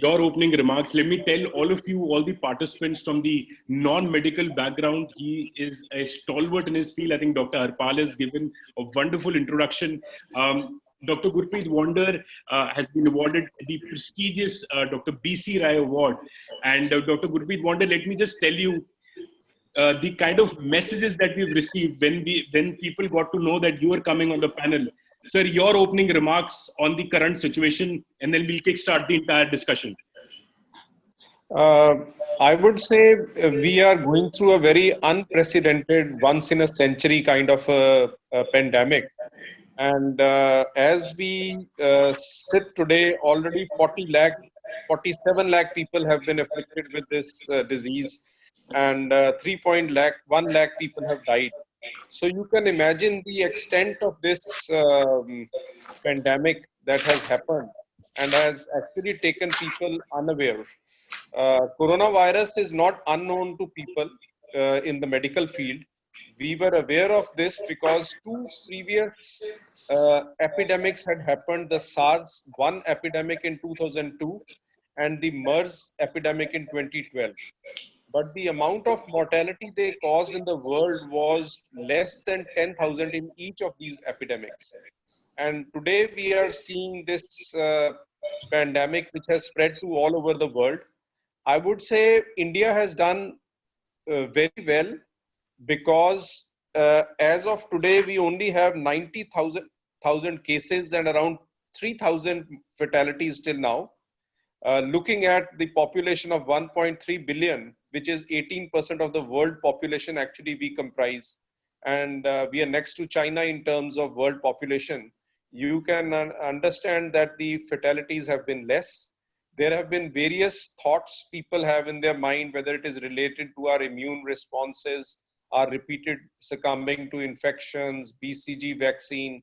your opening remarks. Let me tell all of you, all the participants from the non-medical background, he is a stalwart in his field. I think Dr. Harpal has given a wonderful introduction. Dr. Gurpreet Wander has been awarded the prestigious Dr. B.C. Rai Award. And Dr. Gurpreet Wander, let me just tell you, the kind of messages that we've received when people got to know that you were coming on the panel. Sir, your opening remarks on the current situation, and then we'll kickstart the entire discussion. I would say we are going through a very unprecedented, once in a century kind of a pandemic. And as we sit today, already 47 lakh people have been afflicted with this disease, and 1 lakh people have died. So you can imagine the extent of this pandemic that has happened and has actually taken people unaware. Coronavirus is not unknown to people in the medical field. We were aware of this because two previous epidemics had happened, the SARS-1 epidemic in 2002 and the MERS epidemic in 2012. But the amount of mortality they caused in the world was less than 10,000 in each of these epidemics. And today we are seeing this pandemic which has spread to all over the world. I would say India has done very well because as of today, we only have 90,000 cases and around 3,000 fatalities till now. Looking at the population of 1.3 billion, which is 18% of the world population, actually we comprise, and we are next to China in terms of world population, you can understand that the fatalities have been less. There have been various thoughts people have in their mind, whether it is related to our immune responses, our repeated succumbing to infections, BCG vaccine,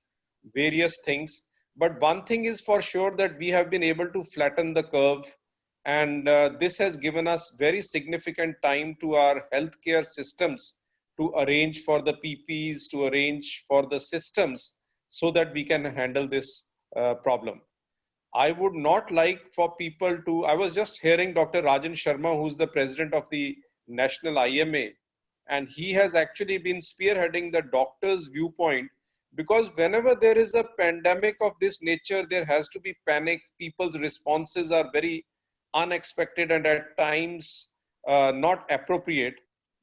various things. But one thing is for sure that we have been able to flatten the curve, and this has given us very significant time to our healthcare systems to arrange for the PPs, to arrange for the systems so that we can handle this problem. I would not like for people to, I was just hearing Dr. Rajan Sharma, who's the president of the National IMA, and he has actually been spearheading the doctor's viewpoint, because whenever there is a pandemic of this nature, there has to be panic. People's responses are very unexpected and at times not appropriate.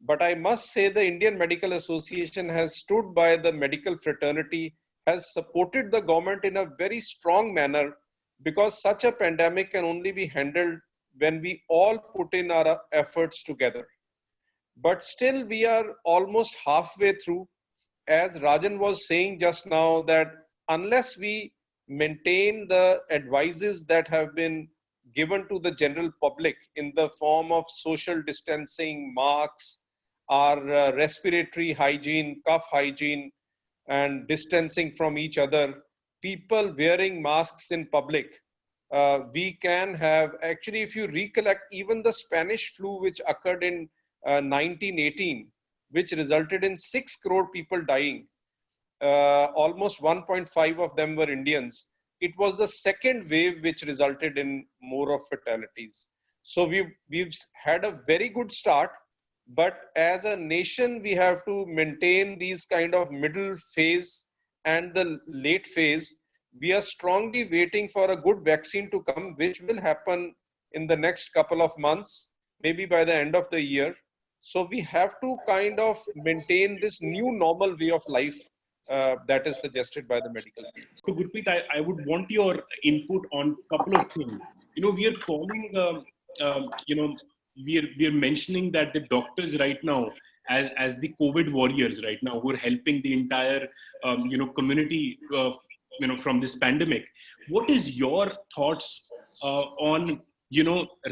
But I must say the Indian Medical Association has stood by the medical fraternity, has supported the government in a very strong manner, because such a pandemic can only be handled when we all put in our efforts together. But still we are almost halfway through. As Rajan was saying just now, that unless we maintain the advices that have been given to the general public in the form of social distancing, masks, our respiratory hygiene, cough hygiene, and distancing from each other, people wearing masks in public, we can have, actually, if you recollect, even the Spanish flu, which occurred in 1918, which resulted in 6 crore people dying, almost 1.5 of them were Indians. It was the second wave which resulted in more of fatalities. So we've had a very good start, but as a nation, we have to maintain these kind of middle phase and the late phase. We are strongly waiting for a good vaccine to come, which will happen in the next couple of months, maybe by the end of the year. So we have to kind of maintain this new normal way of life that is suggested by the medical field. So Gurpreet, I would want your input on a couple of things. We are calling, we are mentioning that the doctors right now, as the COVID warriors right now, who are helping the entire, community, from this pandemic. What is your thoughts on,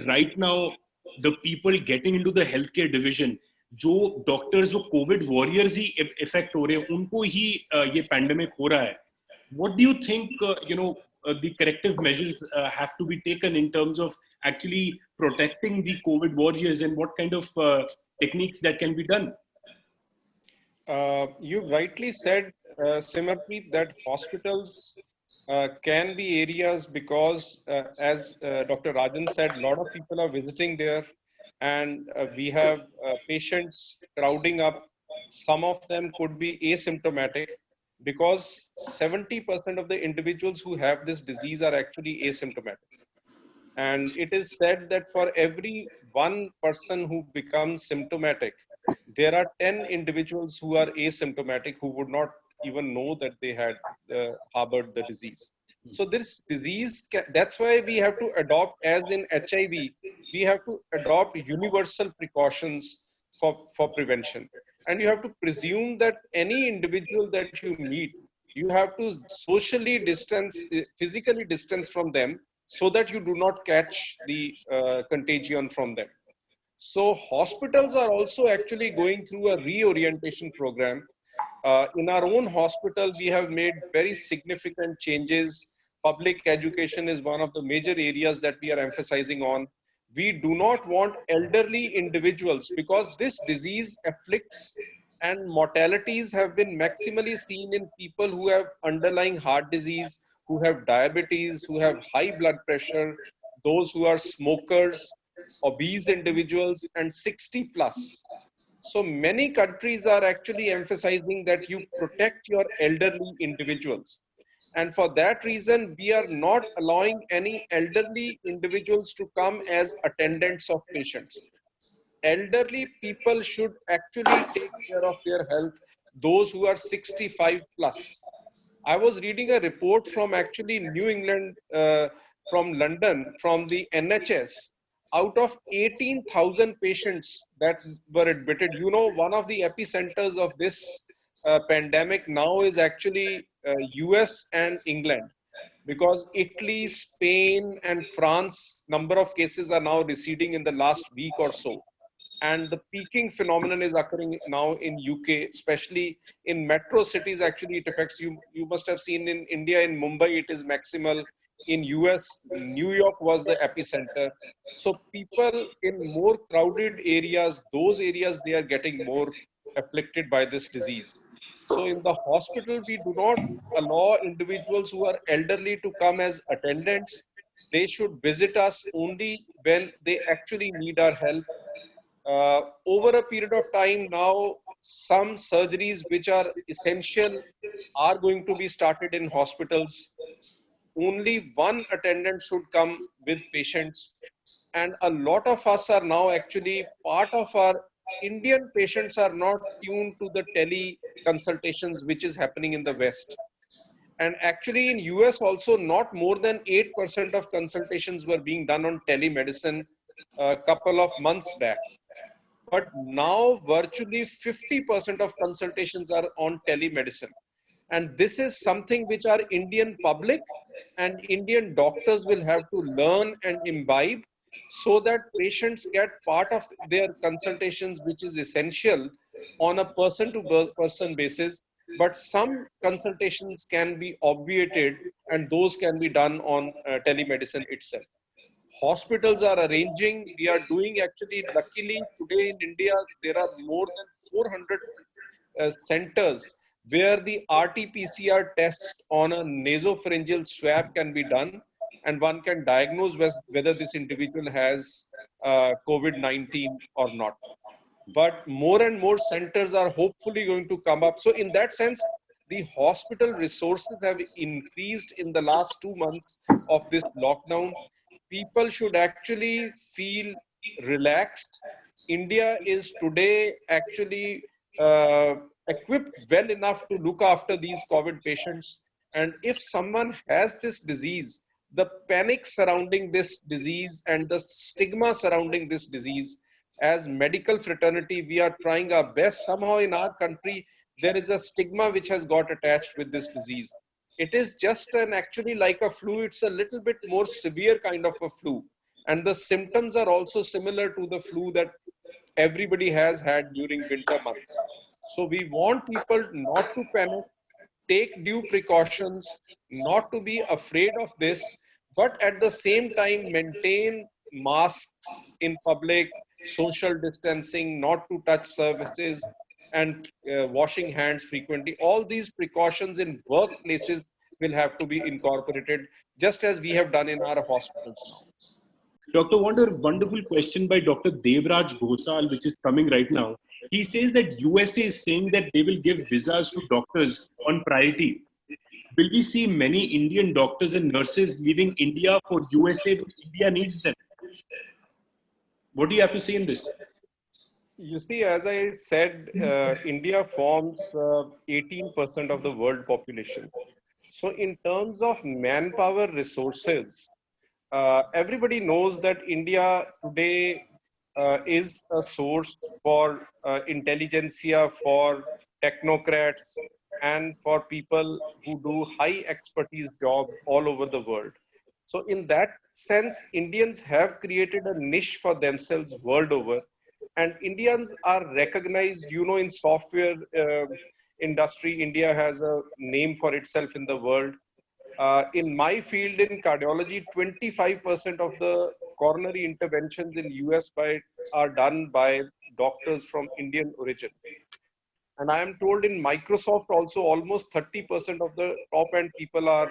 right now, the people getting into the healthcare division, जो doctors जो COVID warriors ही effect हो रहे हैं, उनको ही ये pandemic हो रहा है. What do you think, the corrective measures have to be taken in terms of actually protecting the COVID warriors, and what kind of techniques that can be done? You rightly said, Simarpreet, that hospitals can be areas because, as Dr. Rajan said, a lot of people are visiting there, and we have patients crowding up. Some of them could be asymptomatic because 70% of the individuals who have this disease are actually asymptomatic. And it is said that for every one person who becomes symptomatic, there are 10 individuals who are asymptomatic who would not even know that they had harbored the disease. So this disease, that's why we have to adopt, as in HIV, we have to adopt universal precautions for prevention. And you have to presume that any individual that you meet, you have to socially distance, physically distance from them so that you do not catch the contagion from them. So hospitals are also actually going through a reorientation program. In our own hospital, we have made very significant changes. Public education is one of the major areas that we are emphasizing on. We do not want elderly individuals because this disease afflicts, and mortalities have been maximally seen in people who have underlying heart disease, who have diabetes, who have high blood pressure, those who are smokers, obese individuals, and 60 plus. So many countries are actually emphasizing that you protect your elderly individuals. And for that reason, we are not allowing any elderly individuals to come as attendants of patients. Elderly people should actually take care of their health, those who are 65 plus. I was reading a report from actually New England, from London, from the NHS. Out of 18,000 patients that were admitted, you know, one of the epicenters of this pandemic now is actually US and England, because Italy, Spain, and France, number of cases are now receding in the last week or so. And the peaking phenomenon is occurring now in UK, especially in metro cities. Actually, it affects you. You must have seen in India, in Mumbai, it is maximal. In US, New York was the epicenter. So people in more crowded areas, those areas, they are getting more afflicted by this disease. So in the hospital, we do not allow individuals who are elderly to come as attendants. They should visit us only when they actually need our help. Over a period of time now, some surgeries which are essential are going to be started in hospitals. Only one attendant should come with patients. And a lot of us are now actually part of our Indian patients are not tuned to the tele consultations which is happening in the West. And actually in US also, not more than 8% of consultations were being done on telemedicine a couple of months back. But now virtually 50% of consultations are on telemedicine. And this is something which our Indian public and Indian doctors will have to learn and imbibe, so that patients get part of their consultations, which is essential, on a person to person basis. But some consultations can be obviated, and those can be done on telemedicine itself. Hospitals are arranging, we are doing, actually luckily today in India there are more than 400 centers where the RT-PCR test on a nasopharyngeal swab can be done, and one can diagnose whether this individual has COVID-19 or not. But more and more centers are hopefully going to come up. So in that sense, the hospital resources have increased in the last 2 months of this lockdown. People should actually feel relaxed. India is today actually equipped well enough to look after these COVID patients. And if someone has this disease, the panic surrounding this disease and the stigma surrounding this disease, as medical fraternity, we are trying our best. Somehow in our country, there is a stigma which has got attached with this disease. It is just an actually like a flu. It's a little bit more severe kind of a flu. And the symptoms are also similar to the flu that everybody has had during winter months. So we want people not to panic, take due precautions, not to be afraid of this, but at the same time maintain masks in public, social distancing, not to touch surfaces, and washing hands frequently. All these precautions in workplaces, will have to be incorporated, just as we have done in our hospitals now. Dr. Wander, wonderful question by Dr. Devraj Ghosal, which is coming right now. He says that USA is saying that they will give visas to doctors on priority. Will we see many Indian doctors and nurses leaving India for USA when India needs them? What do you have to say in this? You see, as I said, India forms 18% of the world population. So in terms of manpower resources, everybody knows that India today is a source for intelligentsia, for technocrats, and for people who do high expertise jobs all over the world. So in that sense, Indians have created a niche for themselves world over, and Indians are recognized, in software industry. India has a name for itself in the world. In my field in cardiology, 25% of the coronary interventions in US are done by doctors from Indian origin. And I am told in Microsoft also almost 30% of the top end people are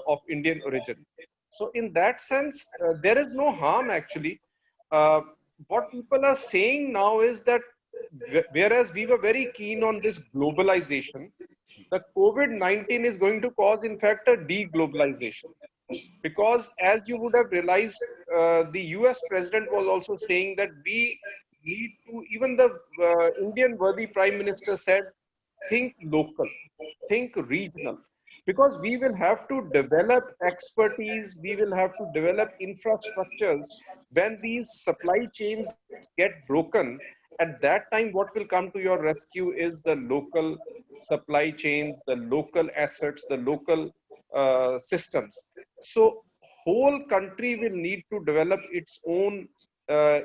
of Indian origin. So in that sense, there is no harm actually. What people are saying now is that whereas we were very keen on this globalization, the COVID-19 is going to cause, in fact, a deglobalization. Because as you would have realized, the US president was also saying that we need to, even the Indian worthy prime minister said, think local, think regional. Because we will have to develop expertise, we will have to develop infrastructures. When these supply chains get broken, at that time, what will come to your rescue is the local supply chains, the local assets, the local systems. So whole country will need to develop its own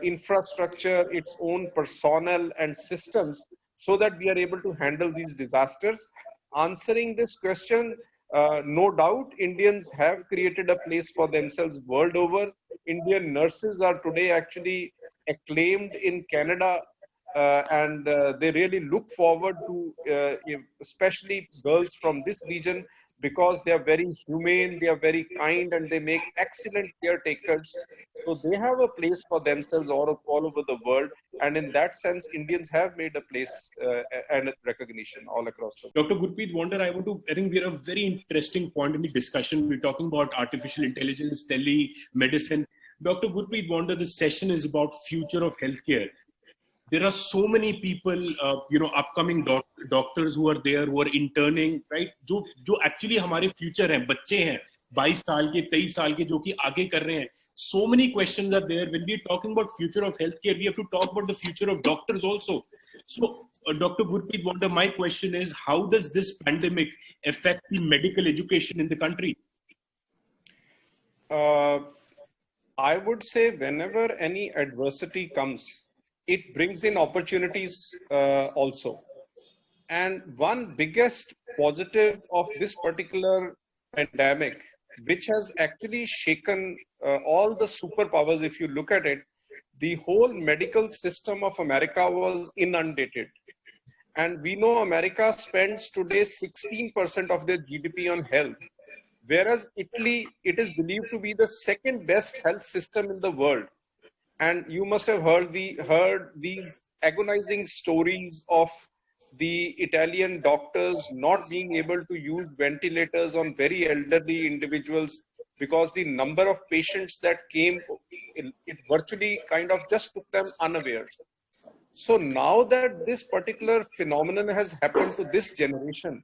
infrastructure, its own personnel and systems, so that we are able to handle these disasters. Answering this question, no doubt Indians have created a place for themselves world over. Indian nurses are today actually acclaimed in Canada, and they really look forward to, especially girls from this region, because they are very humane, they are very kind, and they make excellent caretakers. So they have a place for themselves all over the world. And in that sense, Indians have made a place and recognition all across the world. Dr. Gurpreet Wander, I think we're at a very interesting point in the discussion. We're talking about artificial intelligence, telemedicine. Dr. Gurpreet Wander, this session is about future of healthcare. There are so many people, upcoming doctors who are there, who are interning, right? जो actually हमारे future हैं, बच्चे हैं, 22 साल के, 23 साल के, जो कि आगे कर रहे हैं. So many questions are there. When we're talking about future of healthcare, we have to talk about the future of doctors also. So, Dr. Gurpreet Wander, my question is, how does this pandemic affect the medical education in the country? I would say whenever any adversity comes, it brings in opportunities also. And one biggest positive of this particular pandemic, which has actually shaken all the superpowers, if you look at it, the whole medical system of America was inundated. And we know America spends today 16% of their GDP on health, whereas Italy, it is believed to be the second best health system in the world. And you must have heard these agonizing stories of the Italian doctors not being able to use ventilators on very elderly individuals because the number of patients that came, it virtually kind of just took them unawares. So now that this particular phenomenon has happened to this generation,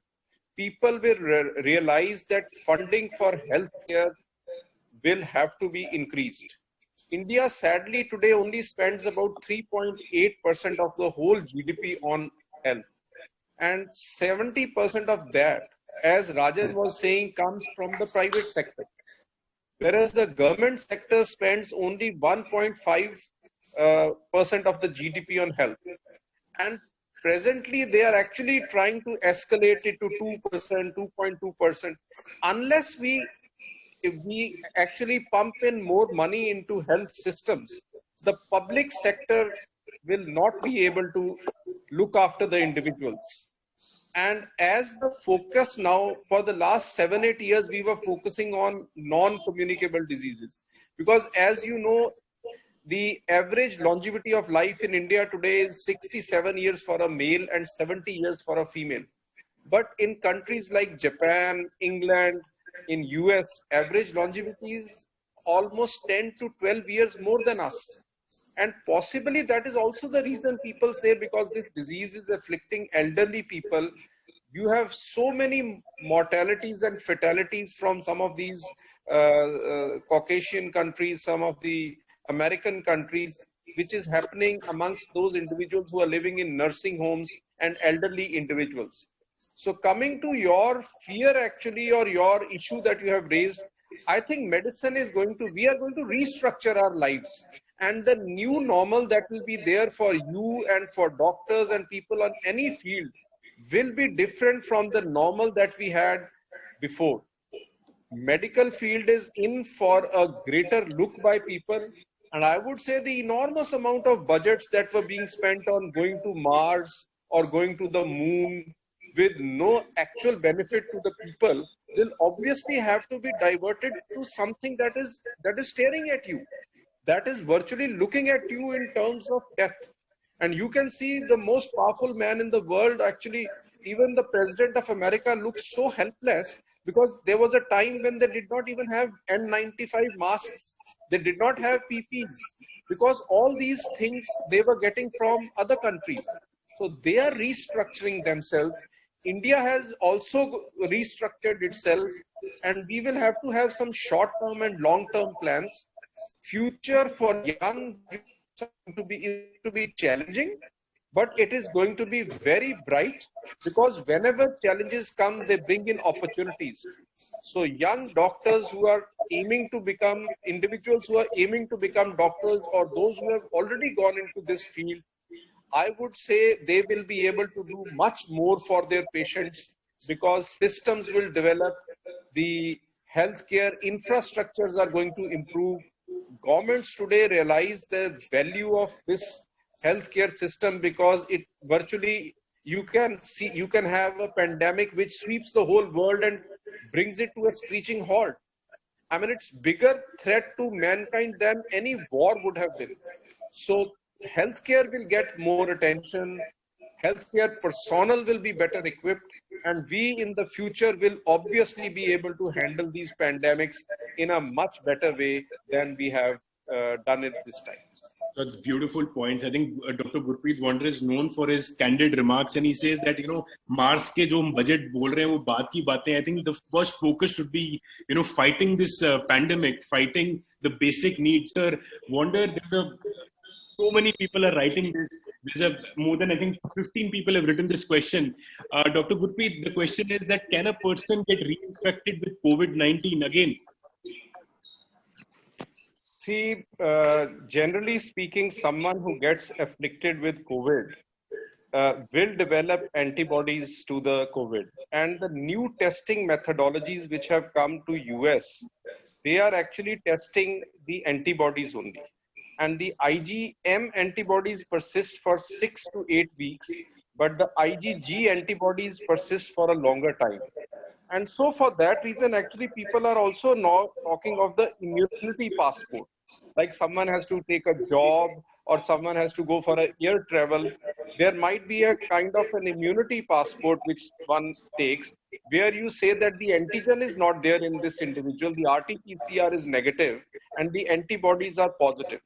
people will realize that funding for healthcare will have to be increased. India sadly today only spends about 3.8% of the whole GDP on health, and 70% of that, as Rajan was saying, comes from the private sector, whereas the government sector spends only 1.5% of the GDP on health. And presently they are actually trying to escalate it to 2%, 2.2%. Unless if we actually pump in more money into health systems, the public sector will not be able to look after the individuals. And as the focus now, for the last 7-8 years, we were focusing on non-communicable diseases. Because as you know, the average longevity of life in India today is 67 years for a male and 70 years for a female. But in countries like Japan, England, in US, average longevity is almost 10 to 12 years more than us. And possibly that is also the reason people say, because this disease is afflicting elderly people, you have so many mortalities and fatalities from some of these Caucasian countries, some of the American countries, which is happening amongst those individuals who are living in nursing homes and elderly individuals. So coming to your fear actually, or your issue that you have raised, I think medicine is going to, we are going to restructure our lives. And the new normal that will be there for you and for doctors and people on any field will be different from the normal that we had before. Medical field is in for a greater look by people. And I would say the enormous amount of budgets that were being spent on going to Mars or going to the moon with no actual benefit to the people will obviously have to be diverted to something that is staring at you, that is virtually looking at you in terms of death. And you can see the most powerful man in the world, actually, even the president of America looks so helpless, because there was a time when they did not even have N95 masks. They did not have PPs, because all these things they were getting from other countries. So they are restructuring themselves. India has also restructured itself, and we will have to have some short-term and long-term plans. Future for young is to be challenging, but it is going to be very bright, because whenever challenges come, they bring in opportunities. So young doctors who are aiming to become, individuals who are aiming to become doctors, or those who have already gone into this field, I would say they will be able to do much more for their patients, because systems will develop, the healthcare infrastructures are going to improve. Governments today realize the value of this healthcare system, because it virtually, you can see, you can have a pandemic which sweeps the whole world and brings it to a screeching halt. I mean, it's bigger threat to mankind than any war would have been. So healthcare will get more attention, healthcare personnel will be better equipped, and we in the future will obviously be able to handle these pandemics in a much better way than we have done it this time. That's beautiful points. I think Dr. Gurpreet Wander is known for his candid remarks, and he says that, Mars ke jo hum budget bol rahe hain, wo baat ki baatein. I think the first focus should be, fighting this pandemic, fighting the basic needs. Sir Wander, so many people are writing this. There's more than, I think, 15 people have written this question. Dr. Gurpreet, the question is that, can a person get reinfected with COVID-19 again? See, generally speaking, someone who gets afflicted with COVID will develop antibodies to the COVID. And the new testing methodologies which have come to US, they are actually testing the antibodies only. And the IgM antibodies persist for 6 to 8 weeks, but the IgG antibodies persist for a longer time. And so for that reason, actually, people are also now talking of the immunity passport. Like someone has to take a job, or someone has to go for a air travel. There might be a kind of an immunity passport which one takes, where you say that the antigen is not there in this individual, the RT-PCR is negative, and the antibodies are positive.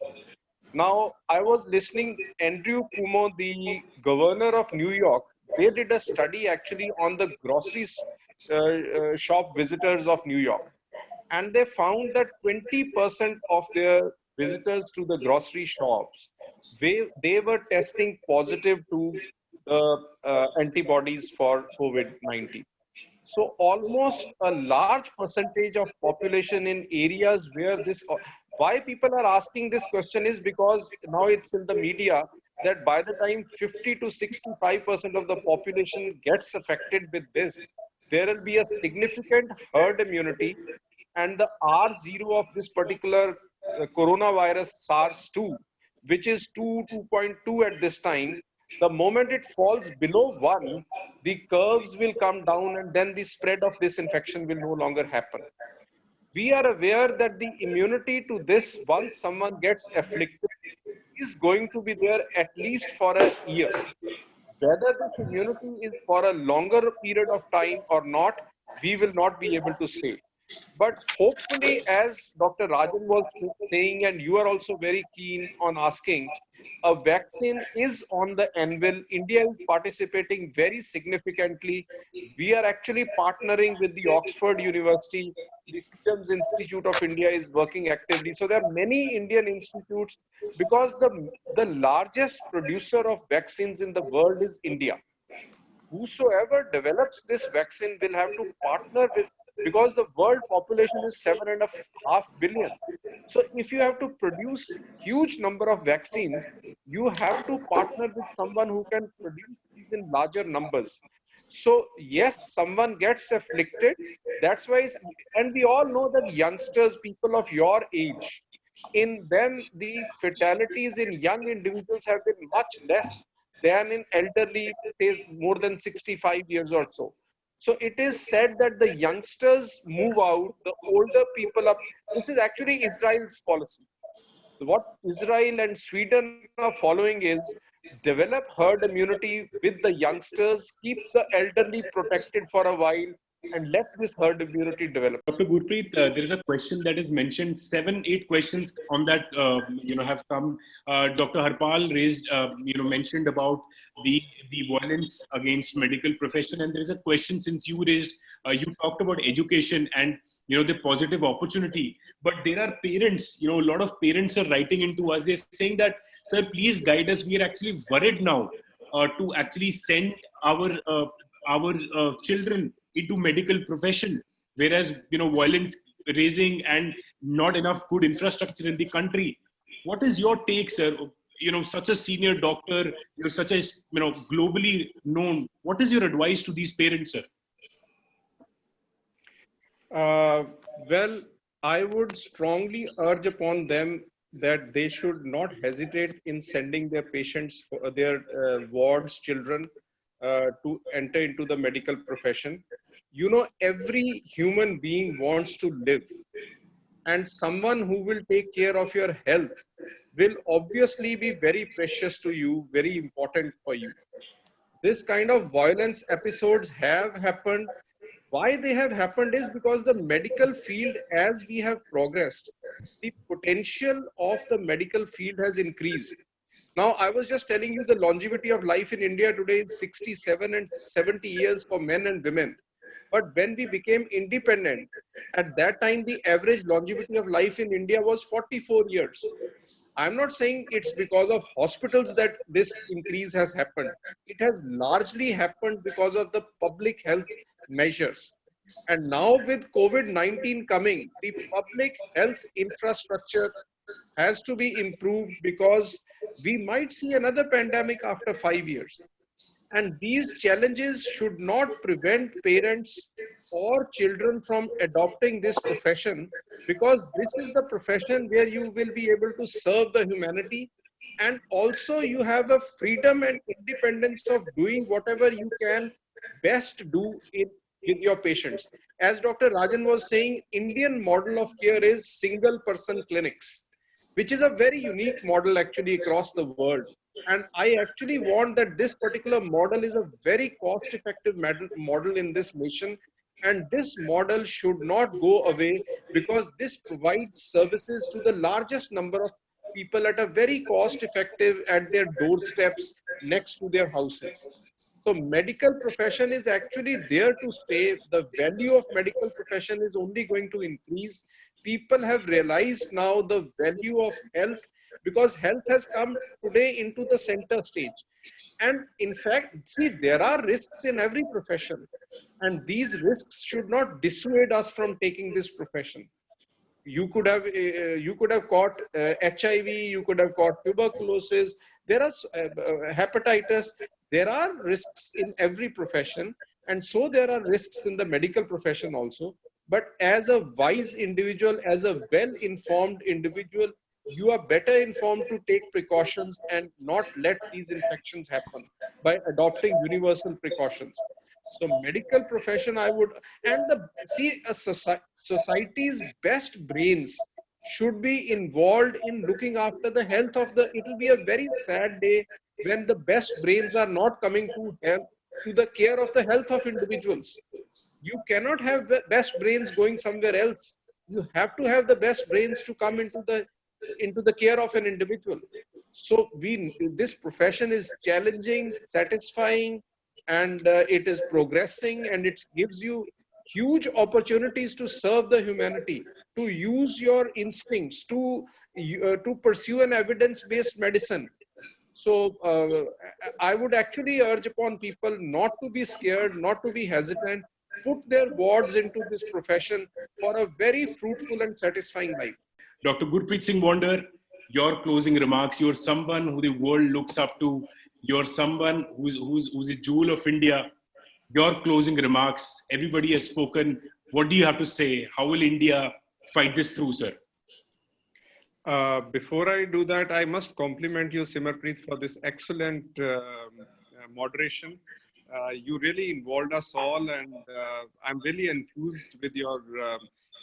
Now, I was listening, Andrew Cuomo, the governor of New York, they did a study actually on the grocery shop visitors of New York. And they found that 20% of their visitors to the grocery shops, they were testing positive to antibodies for COVID-19. So almost a large percentage of population in areas where this, why people are asking this question is because now it's in the media that by the time 50 to 65% of the population gets affected with this, there will be a significant herd immunity, and the R0 of this particular coronavirus SARS-2, which is 2.2 at this time, The moment it falls below 1, the curves will come down and then the spread of this infection will no longer happen. We are aware that the immunity to this, once someone gets afflicted, is going to be there at least for a year. Whether this immunity is for a longer period of time or not, we will not be able to say. But hopefully, as Dr. Rajan was saying, and you are also very keen on asking, a vaccine is on the anvil. India is participating very significantly. We are actually partnering with the Oxford University. The Serum Institute of India is working actively. So there are many Indian institutes, because the largest producer of vaccines in the world is India. Whosoever develops this vaccine will have to partner with, because the world population is 7.5 billion. So if you have to produce huge number of vaccines, you have to partner with someone who can produce these in larger numbers. So yes, someone gets afflicted. That's why, and we all know that youngsters, people of your age, in them the fatalities in young individuals have been much less than in elderly, say more than 65 years or so. So it is said that the youngsters move out, the older people up. This is actually Israel's policy. What Israel and Sweden are following is develop herd immunity with the youngsters, keep the elderly protected for a while, and let this herd immunity develop. Dr. Gurpreet, there is a question that is mentioned. 7, 8 questions on that, have come. Dr. Harpal raised, mentioned about the violence against medical profession, and there is a question since you raised. You talked about education and the positive opportunity, but there are parents. A lot of parents are writing into us. They're saying that, sir, please guide us. We are actually worried now to actually send our children into medical profession, whereas violence raising and not enough good infrastructure in the country. What is your take, sir? Such a senior doctor, you're such a globally known. What is your advice to these parents, sir? Well, I would strongly urge upon them that they should not hesitate in sending their patients, for their wards, children, to enter into the medical profession. Every human being wants to live, and someone who will take care of your health will obviously be very precious to you, very important for you. This kind of violence episodes have happened. Why they have happened is because the medical field, as we have progressed, the potential of the medical field has increased. Now, I was just telling you the longevity of life in India today is 67 and 70 years for men and women. But when we became independent, at that time, the average longevity of life in India was 44 years. I'm not saying it's because of hospitals that this increase has happened. It has largely happened because of the public health measures. And now with COVID-19 coming, the public health infrastructure has to be improved, because we might see another pandemic after 5 years. And these challenges should not prevent parents or children from adopting this profession, because this is the profession where you will be able to serve the humanity, and also you have a freedom and independence of doing whatever you can best do with your patients. As Dr. Rajan was saying, Indian model of care is single person clinics, which is a very unique model actually across the world. And I actually want that this particular model is a very cost effective model in this nation. And this model should not go away, because this provides services to the largest number of people at a very cost effective, at their doorsteps, next to their houses. So medical profession is actually there to stay. The value of medical profession is only going to increase. People have realized now the value of health, because health has come today into the center stage. And in fact, see, there are risks in every profession, and these risks should not dissuade us from taking this profession. You could have caught HIV, you could have caught tuberculosis. There are hepatitis. There are risks in every profession, and so there are risks in the medical profession also. But as a wise individual, as a well-informed individual, you are better informed to take precautions and not let these infections happen by adopting universal precautions. So medical profession, I would, and the see a society's best brains should be involved in looking after the health of the. It will be a very sad day when the best brains are not coming to help to the care of the health of individuals. You cannot have the best brains going somewhere else. You have to have the best brains to come into the care of an individual. So we, this profession is challenging, satisfying, and it is progressing, and it gives you huge opportunities to serve the humanity, to use your instincts, to pursue an evidence-based medicine. So I would actually urge upon people not to be scared, not to be hesitant, put their wards into this profession for a very fruitful and satisfying life. Dr. Gurpreet Singh Wander, your closing remarks. You're someone who the world looks up to. You're someone who's a jewel of India. Your closing remarks. Everybody has spoken. What do you have to say? How will India fight this through, sir? Before I do that, I must compliment you, Simarpreet, for this excellent moderation. You really involved us all, and I'm really enthused with your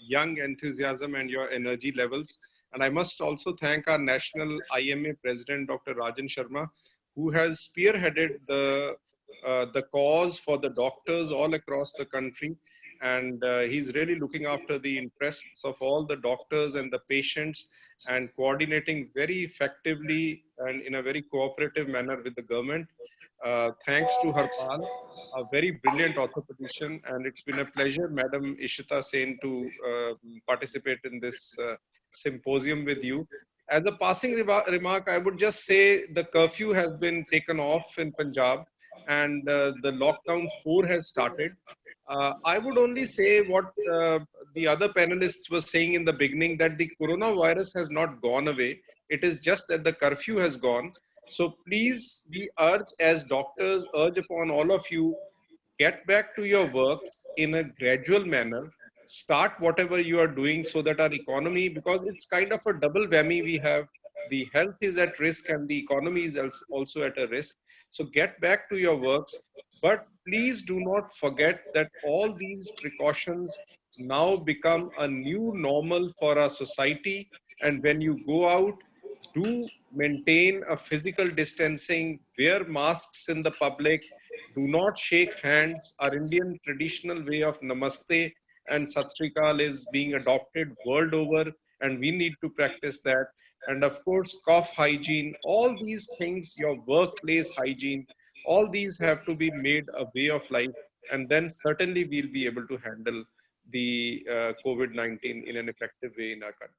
young enthusiasm and your energy levels. And I must also thank our National IMA President, Dr. Rajan Sharma, who has spearheaded the cause for the doctors all across the country. And he's really looking after the interests of all the doctors and the patients, and coordinating very effectively and in a very cooperative manner with the government. Thanks to Harpal, a very brilliant orthopedician, and it's been a pleasure, Madam Ishita Sen, to participate in this symposium with you. As a passing remark, I would just say the curfew has been taken off in Punjab, and the lockdown 4 has started. I would only say what the other panelists were saying in the beginning, that the coronavirus has not gone away. It is just that the curfew has gone. So please, we urge as doctors, urge upon all of you, get back to your works in a gradual manner. Start whatever you are doing so that our economy, because it's kind of a double whammy we have, the health is at risk and the economy is also at a risk. So get back to your works, but please do not forget that all these precautions now become a new normal for our society. And when you go out, do maintain a physical distancing, wear masks in the public, do not shake hands. Our Indian traditional way of namaste and sat sri akal is being adopted world over, and we need to practice that. And of course, cough hygiene, all these things, your workplace hygiene, all these have to be made a way of life. And then certainly we'll be able to handle the COVID-19 in an effective way in our country.